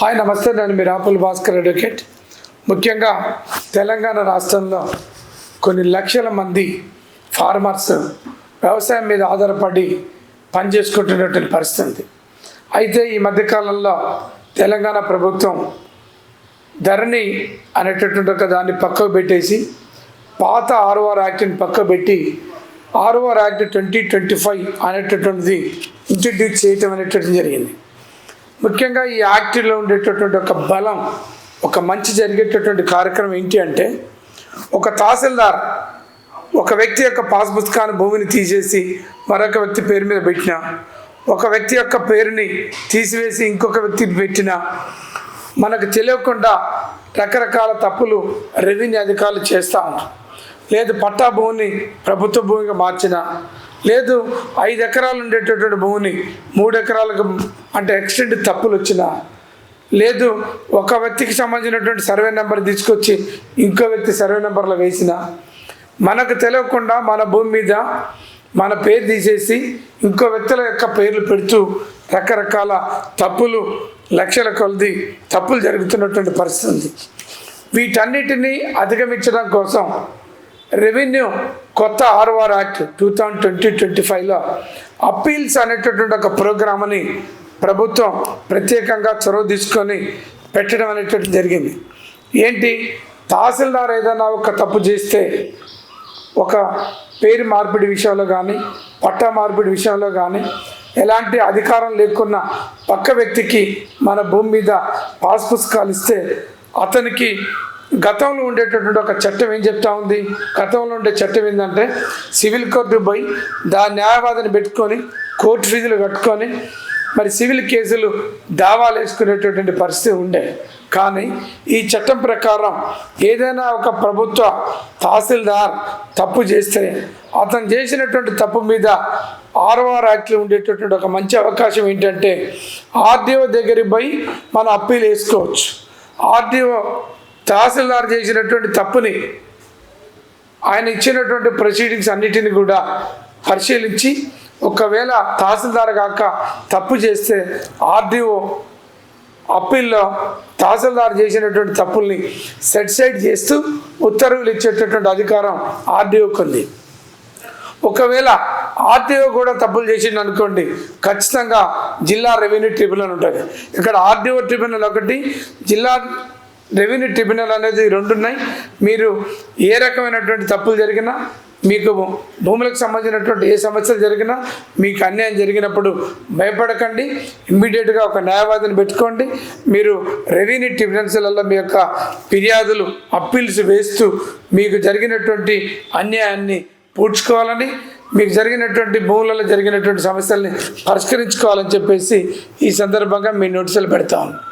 Hi నమస్తే, నేను మీ రాపుల్ Bhaskar advocate. ముఖ్యంగా తెలంగాణ రాష్ట్రంలో కొన్ని లక్షల మంది ఫార్మర్స్ వ్యవసాయం మీద ఆధారపడి పనిచేసుకుంటున్నటువంటి పరిస్థితి. అయితే ఈ మధ్యకాలంలో తెలంగాణ ప్రభుత్వం ధరణి అనేటటువంటి ఒక దాన్ని పక్కకు పెట్టేసి పాత ఆర్ఓఆర్ యాక్ట్ని పక్కకు పెట్టి ఆర్ఓఆర్ యాక్ట్ 2025 అనేటటువంటిది ఇంట్రడ్యూస్ చేయటం అనేటువంటిది జరిగింది. ముఖ్యంగా ఈ యాక్ట్లో ఉండేటటువంటి ఒక బలం, ఒక మంచి జరిగేటటువంటి కార్యక్రమం ఏంటి అంటే, ఒక తహసీల్దార్ ఒక వ్యక్తి యొక్క పాస్ పుస్తకాన్ని భూమిని తీసేసి మరొక వ్యక్తి పేరు మీద పెట్టినా, ఒక వ్యక్తి యొక్క పేరుని తీసివేసి ఇంకొక వ్యక్తికి పెట్టినా మనకు తెలియకుండా రకరకాల తప్పులు రెవెన్యూ అధికారులు చేస్తూ ఉన్నారు. లేదు పట్టా భూమిని ప్రభుత్వ భూమిగా మార్చినా, లేదు 5 ఎకరాలు ఉండేటటువంటి భూమిని 3 ఎకరాలకు అంటే ఎక్స్టెండ్ తప్పులు వచ్చినా, లేదు ఒక వ్యక్తికి సంబంధించినటువంటి సర్వే నెంబర్ తీసుకొచ్చి ఇంకో వ్యక్తి సర్వే నెంబర్లో వేసినా, మనకు తెలియకుండా మన భూమి మీద మన పేరు తీసేసి ఇంకో వ్యక్తుల యొక్క పేర్లు పెడుతూ రకరకాల తప్పులు, లక్షల కొలది తప్పులు జరుగుతున్నటువంటి పరిస్థితి ఉంది. వీటన్నిటినీ అధిగమించడం కోసం రెవెన్యూ కొత్త ఆర్ఓఆర్ యాక్ట్ 2025లో అప్పీల్స్ అనేటటువంటి ఒక ప్రోగ్రామ్ని ప్రభుత్వం ప్రత్యేకంగా చొరవ తీసుకొని పెట్టడం అనేటువంటి జరిగింది. ఏంటి, తహసీల్దార్ ఏదైనా ఒక తప్పు చేస్తే ఒక పేరు మార్పిడి విషయంలో కానీ పట్టా మార్పిడి విషయంలో కానీ ఎలాంటి అధికారం లేకున్నా పక్క వ్యక్తికి మన భూమి మీద పాస్ పుస్తకాలు ఇస్తే అతనికి గతంలో ఉండేటటువంటి ఒక చట్టం ఏం చెప్తా ఉంది, గతంలో ఉండే చట్టం ఏంటంటే సివిల్ కోర్టు పోయి దాని న్యాయవాదిని పెట్టుకొని కోర్టు ఫీజులు కట్టుకొని మరి సివిల్ కేసులు దావాలు వేసుకునేటటువంటి పరిస్థితి ఉండే. కానీ ఈ చట్టం ప్రకారం ఏదైనా ఒక ప్రభుత్వ తహసీల్దార్ తప్పు చేస్తే అతను చేసినటువంటి తప్పు మీద ఆర్ఓఆర్ యాక్ట్లో ఉండేటటువంటి ఒక మంచి అవకాశం ఏంటంటే ఆర్డీఓ దగ్గరికి పోయి మనం అప్పీల్ వేసుకోవచ్చు. ఆర్డీఓ తహసీల్దార్ చేసినటువంటి తప్పుని ఆయన ఇచ్చినటువంటి ప్రొసీడింగ్స్ అన్నిటిని కూడా పరిశీలించి ఒకవేళ తహసీల్దార్ కాక తప్పు చేస్తే ఆర్డీఓ అప్పీల్లో తహసీల్దార్ చేసినటువంటి తప్పుల్ని సెటిసైడ్ చేస్తూ ఉత్తర్వులు ఇచ్చేటటువంటి అధికారం ఆర్డీఓకి ఉంది. ఒకవేళ ఆర్డీఓ కూడా తప్పులు చేసిండు అనుకోండి, ఖచ్చితంగా జిల్లా రెవెన్యూ ట్రిబ్యునల్ ఉంటుంది. ఇక్కడ ఆర్డీఓ ట్రిబ్యునల్ ఒకటి, జిల్లా రెవెన్యూ ట్రిబ్యునల్ అనేది 2 ఉన్నాయి. మీరు ఏ రకమైనటువంటి తప్పులు జరిగినా, మీకు భూములకు సంబంధించినటువంటి ఏ సమస్యలు జరిగినా, మీకు అన్యాయం జరిగినప్పుడు భయపడకండి, ఇమ్మీడియట్గా ఒక న్యాయవాదిని పెట్టుకోండి. మీరు రెవెన్యూ ట్రిబ్యునల్స్లలో మీ యొక్క ఫిర్యాదులు, అప్పీల్స్ వేస్తూ మీకు జరిగినటువంటి అన్యాయాన్ని పూడ్చుకోవాలని, మీకు జరిగినటువంటి భూములలో జరిగినటువంటి సమస్యల్ని పరిష్కరించుకోవాలని చెప్పేసి ఈ సందర్భంగా మీ నోటీసులు పెడతాను.